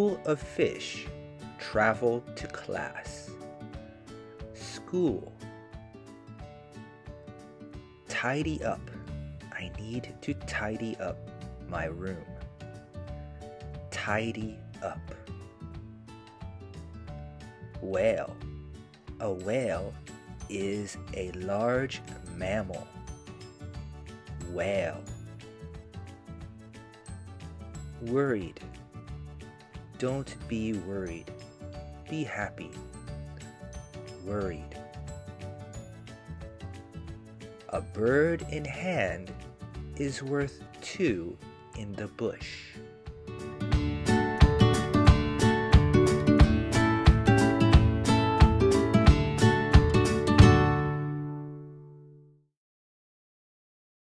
school of fish travel to class. School. Tidy up. I need to tidy up my room. Tidy up. Whale. A whale is a large mammal. Whale. Worried. Don't be worried. Be happy. Worried. A bird in hand is worth two in the bush.